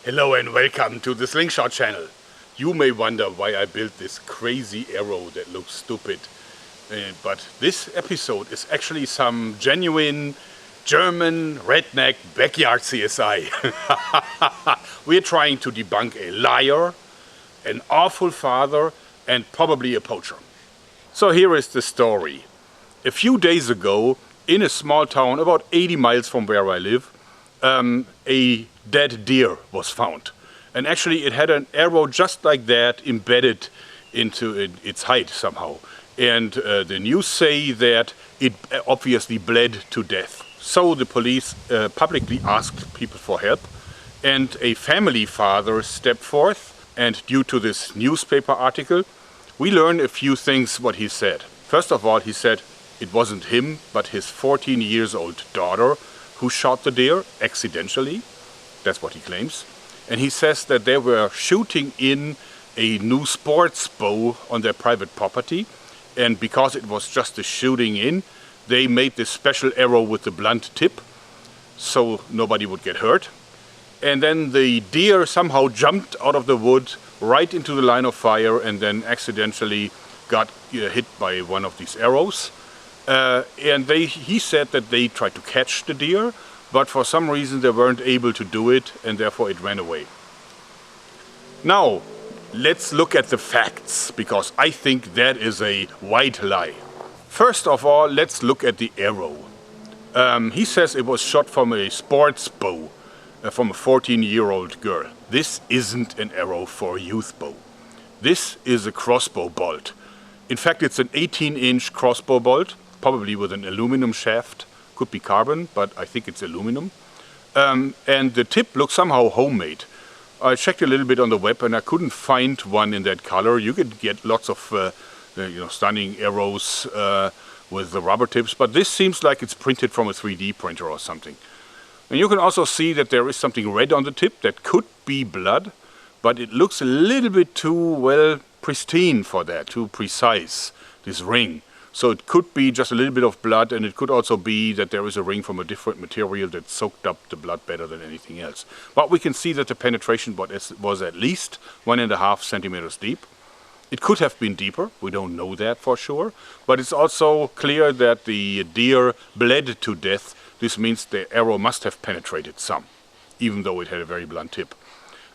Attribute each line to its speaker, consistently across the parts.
Speaker 1: Hello and welcome to the Slingshot Channel. You may wonder why I built this crazy arrow that looks stupid. But this episode is actually some genuine German redneck backyard CSI. We're trying to debunk a liar, an awful father, and probably a poacher. So here is the story. A few days ago, in a small town about 80 miles from where I live, a dead deer was found. And actually it had an arrow just like that embedded into its hide somehow. And the news say that it obviously bled to death. So the police publicly asked people for help, and a family father stepped forth, and due to this newspaper article we learn a few things what he said. First of all, he said it wasn't him but his 14-year-old daughter who shot the deer accidentally. That's what he claims. And he says that they were shooting in a new sports bow on their private property, and because it was just a shooting in, they made this special arrow with the blunt tip so nobody would get hurt. And then the deer somehow jumped out of the wood right into the line of fire and then accidentally got hit by one of these arrows. And he said that they tried to catch the deer, but for some reason they weren't able to do it, and therefore it ran away. Now, let's look at the facts, because I think that is a white lie. First of all, let's look at the arrow. He says it was shot from a sports bow, from a 14-year-old girl. This isn't an arrow for a youth bow. This is a crossbow bolt. In fact, it's an 18-inch crossbow bolt, probably with an aluminum shaft. Could be carbon, but I think it's aluminum. And the tip looks somehow homemade. I checked a little bit on the web and I couldn't find one in that color. You could get lots of stunning arrows with the rubber tips, but this seems like it's printed from a 3D printer or something. And you can also see that there is something red on the tip that could be blood, but it looks a little bit too, well, pristine for that, too precise, this ring. So it could be just a little bit of blood, and it could also be that there is a ring from a different material that soaked up the blood better than anything else. But we can see that the penetration was at least 1.5 centimeters deep. It could have been deeper, we don't know that for sure, but it's also clear that the deer bled to death. This means the arrow must have penetrated some, even though it had a very blunt tip.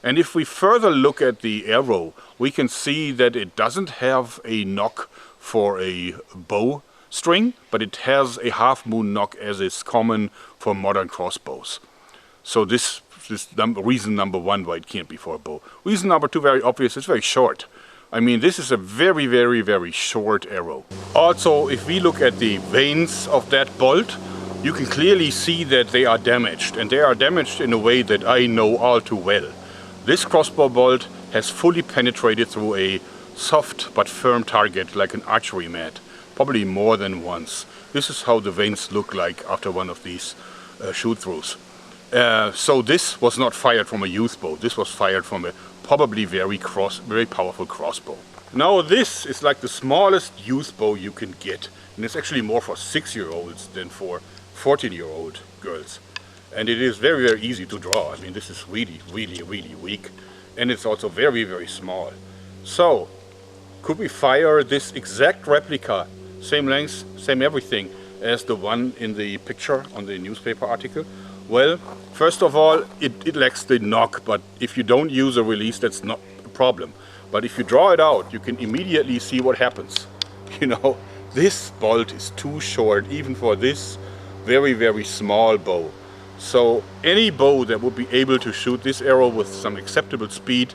Speaker 1: And if we further look at the arrow, we can see that it doesn't have a nock for a bow string, but it has a half-moon nock as is common for modern crossbows. So this reason number one why it can't be for a bow. Reason number two, very obvious, it's very short. I mean, this is a very, very, very short arrow. Also, if we look at the veins of that bolt, you can clearly see that they are damaged, and they are damaged in a way that I know all too well. This crossbow bolt has fully penetrated through a soft but firm target like an archery mat, probably more than once. This is how the veins look like after one of these shoot-throughs. So this was not fired from a youth bow, this was fired from a probably very powerful crossbow. Now this is like the smallest youth bow you can get, and it's actually more for 6-year-olds than for 14-year-old girls. And it is very, very easy to draw. I mean, this is really, really, really weak, and it's also very, very small. So, could we fire this exact replica, same length, same everything, as the one in the picture on the newspaper article? Well, first of all, it lacks the knock, but if you don't use a release, that's not a problem. But if you draw it out, you can immediately see what happens. You know, this bolt is too short, even for this very, very small bow. So any bow that would be able to shoot this arrow with some acceptable speed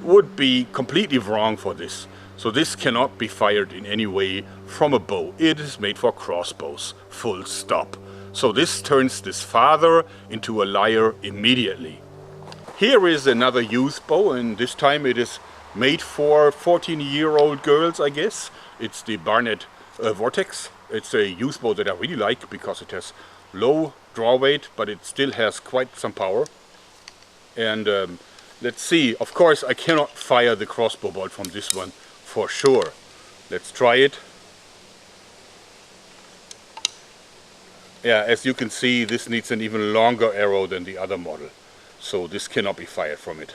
Speaker 1: would be completely wrong for this. So this cannot be fired in any way from a bow. It is made for crossbows, full stop. So this turns this father into a liar immediately. Here is another youth bow, and this time it is made for 14-year-old girls, I guess. It's the Barnett Vortex. It's a youth bow that I really like because it has low draw weight, but it still has quite some power. And let's see, of course I cannot fire the crossbow bolt from this one for sure. Let's try it. Yeah, as you can see, this needs an even longer arrow than the other model. so this cannot be fired from it.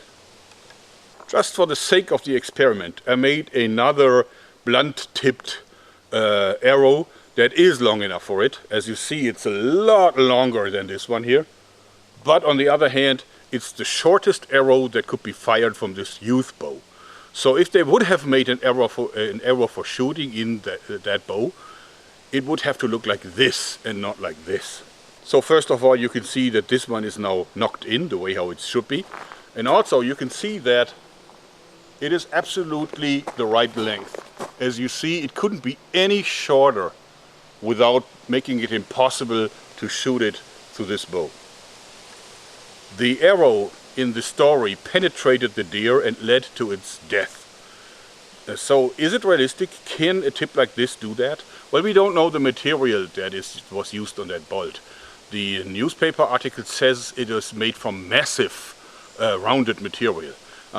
Speaker 1: Just for the sake of the experiment, I made another blunt-tipped arrow that is long enough for it. As you see, it's a lot longer than this one here. But on the other hand, it's the shortest arrow that could be fired from this youth bow. So if they would have made an arrow for shooting in that bow, it would have to look like this and not like this. So first of all, you can see that this one is now knocked in the way how it should be. And also you can see that it is absolutely the right length. As you see, it couldn't be any shorter without making it impossible to shoot it through this bow. The arrow in the story penetrated the deer and led to its death. So is it realistic? Can a tip like this do that? Well, we don't know the material that was used on that bolt. The newspaper article says it was made from massive rounded material.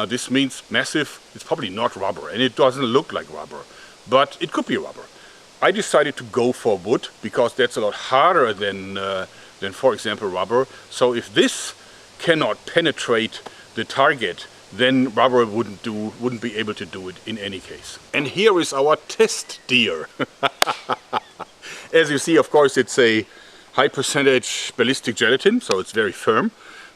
Speaker 1: This means massive. It's probably not rubber, and it doesn't look like rubber, but it could be rubber. I decided to go for wood because that's a lot harder than for example rubber. So if this cannot penetrate the target, then rubber wouldn't be able to do it in any case. And here is our test deer. As you see, of course, it's a high percentage ballistic gelatin, so it's very firm.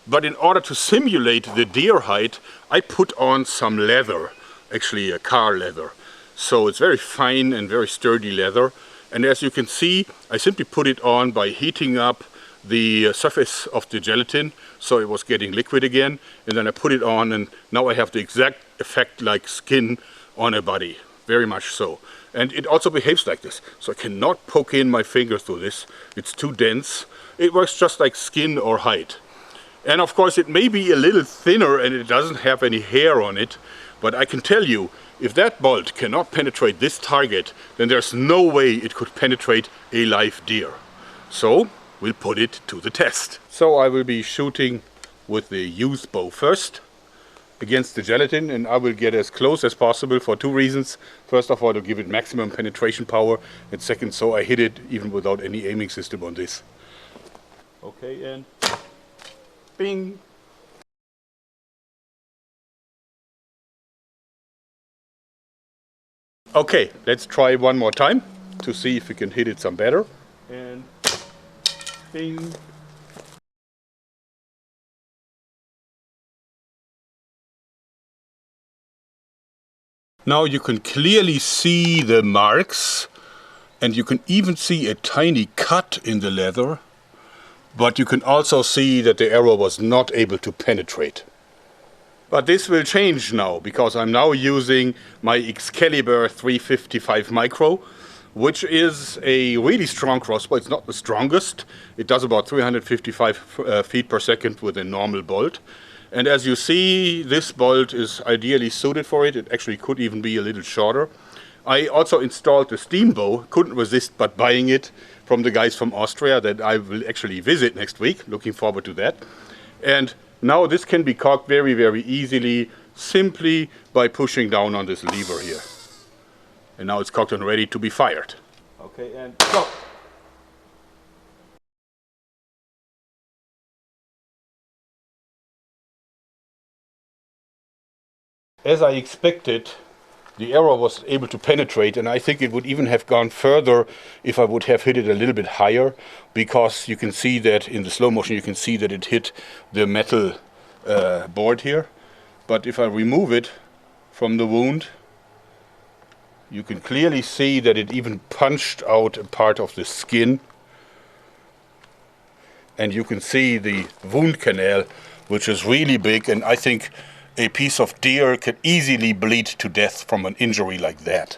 Speaker 1: But in order to simulate the deer hide, I put on some leather, actually a car leather. So it's very fine and very sturdy leather. And as you can see, I simply put it on by heating up the surface of the gelatin, so it was getting liquid again. And then I put it on, and now I have the exact effect like skin on a body, very much so. And it also behaves like this, so I cannot poke in my finger through this. It's too dense. It works just like skin or hide. And of course it may be a little thinner and it doesn't have any hair on it, but I can tell you, if that bolt cannot penetrate this target, then there's no way it could penetrate a live deer. So we'll put it to the test. So I will be shooting with the youth bow first against the gelatin, and I will get as close as possible for two reasons. First of all, to give it maximum penetration power, and second, so I hit it even without any aiming system on this. Okay, and bing! Okay, let's try one more time to see if we can hit it some better. And bing! Now you can clearly see the marks, and you can even see a tiny cut in the leather. But you can also see that the arrow was not able to penetrate. But this will change now, because I'm now using my Excalibur 355 Micro, which is a really strong crossbow. It's not the strongest. It does about 355 feet per second with a normal bolt. And as you see, this bolt is ideally suited for it. It actually could even be a little shorter. I also installed the steam bow, couldn't resist but buying it from the guys from Austria that I will actually visit next week. Looking forward to that. And now this can be cocked very, very easily, simply by pushing down on this lever here. And now it's cocked and ready to be fired. Okay, and go! As I expected, the arrow was able to penetrate, and I think it would even have gone further if I would have hit it a little bit higher, because you can see that in the slow motion you can see that it hit the metal board here. But if I remove it from the wound, you can clearly see that it even punched out a part of the skin, and you can see the wound canal, which is really big, and I think a piece of deer can easily bleed to death from an injury like that.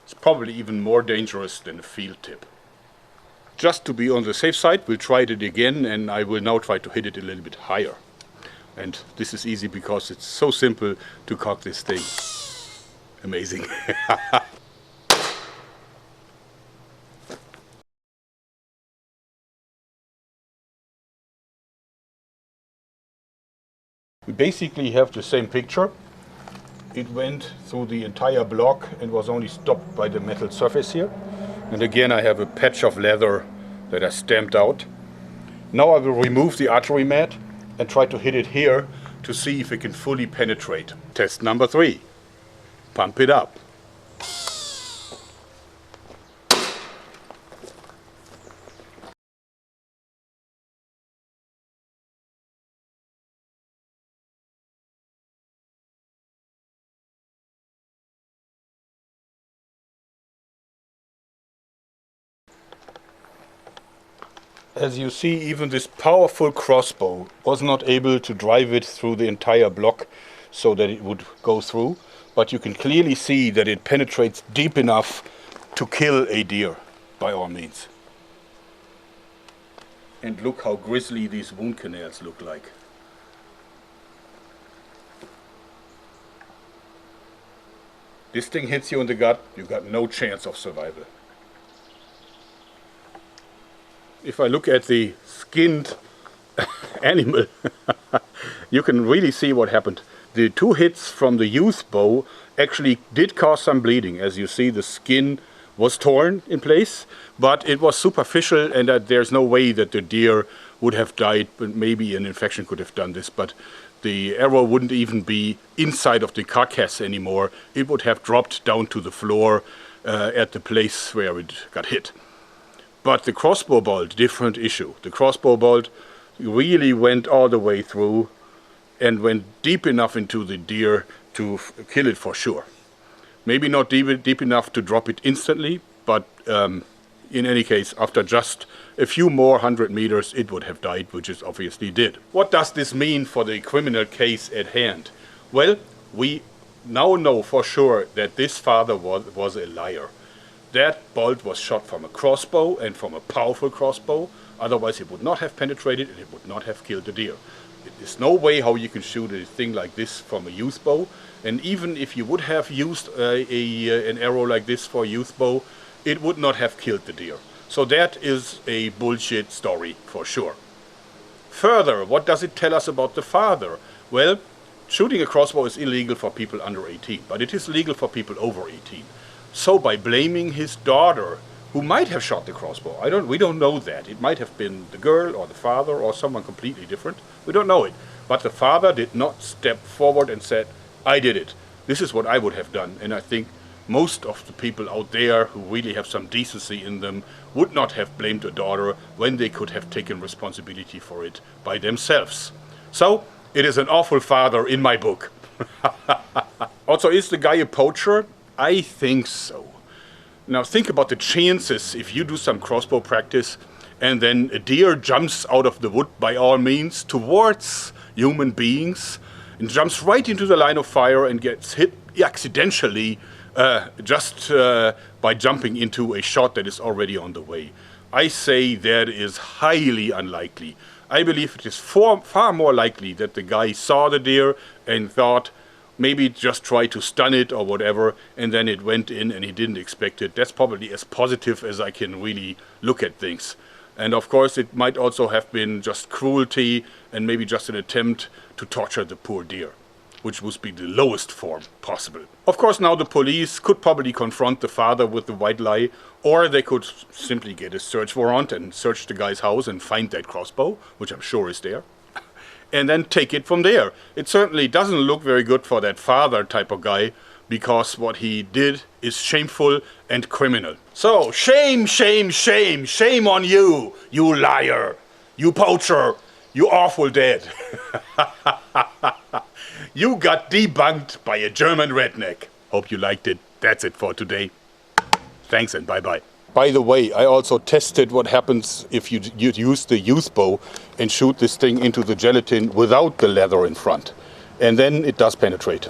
Speaker 1: It's probably even more dangerous than a field tip. Just to be on the safe side, we'll try it again, and I will now try to hit it a little bit higher. And this is easy because it's so simple to cock this thing. Amazing. We basically have the same picture. It went through the entire block and was only stopped by the metal surface here. And again I have a patch of leather that I stamped out. Now I will remove the archery mat and try to hit it here to see if it can fully penetrate. Test number 3. Pump it up. As you see, even this powerful crossbow was not able to drive it through the entire block so that it would go through. But you can clearly see that it penetrates deep enough to kill a deer, by all means. And look how grisly these wound canals look like. This thing hits you in the gut, you got no chance of survival. If I look at the skinned animal, you can really see what happened. The 2 hits from the youth bow actually did cause some bleeding. As you see, the skin was torn in place, but it was superficial, and there's no way that the deer would have died, but maybe an infection could have done this. But the arrow wouldn't even be inside of the carcass anymore. It would have dropped down to the floor at the place where it got hit. But the crossbow bolt, different issue. The crossbow bolt really went all the way through and went deep enough into the deer to kill it for sure. Maybe not deep enough to drop it instantly, but in any case, after just a few more 100 meters, it would have died, which it obviously did. What does this mean for the criminal case at hand? Well, we now know for sure that this father was a liar. That bolt was shot from a crossbow, and from a powerful crossbow. Otherwise it would not have penetrated and it would not have killed the deer. There's no way how you can shoot a thing like this from a youth bow. And even if you would have used an arrow like this for a youth bow, it would not have killed the deer. So that is a bullshit story for sure. Further, what does it tell us about the father? Well, shooting a crossbow is illegal for people under 18, but it is legal for people over 18. So by blaming his daughter, who might have shot the crossbow, we don't know that. It might have been the girl or the father or someone completely different. We don't know it. But the father did not step forward and said, I did it. This is what I would have done. And I think most of the people out there who really have some decency in them would not have blamed the daughter when they could have taken responsibility for it by themselves. So it is an awful father in my book. Also, is the guy a poacher? I think so. Now think about the chances if you do some crossbow practice and then a deer jumps out of the wood by all means towards human beings and jumps right into the line of fire and gets hit accidentally just by jumping into a shot that is already on the way. I say that is highly unlikely. I believe it is far more likely that the guy saw the deer and thought, maybe just try to stun it or whatever, and then it went in and he didn't expect it. That's probably as positive as I can really look at things. And of course it might also have been just cruelty and maybe just an attempt to torture the poor deer, which would be the lowest form possible. Of course now the police could probably confront the father with the white lie, or they could simply get a search warrant and search the guy's house and find that crossbow, which I'm sure is there. And then take it from there. It certainly doesn't look very good for that father type of guy, because what he did is shameful and criminal. So, shame, shame, shame, shame on you, you liar, you poacher, you awful dad. You got debunked by a German redneck. Hope you liked it. That's it for today. Thanks and bye-bye. By the way, I also tested what happens if you use the youth bow and shoot this thing into the gelatin without the leather in front. And then it does penetrate.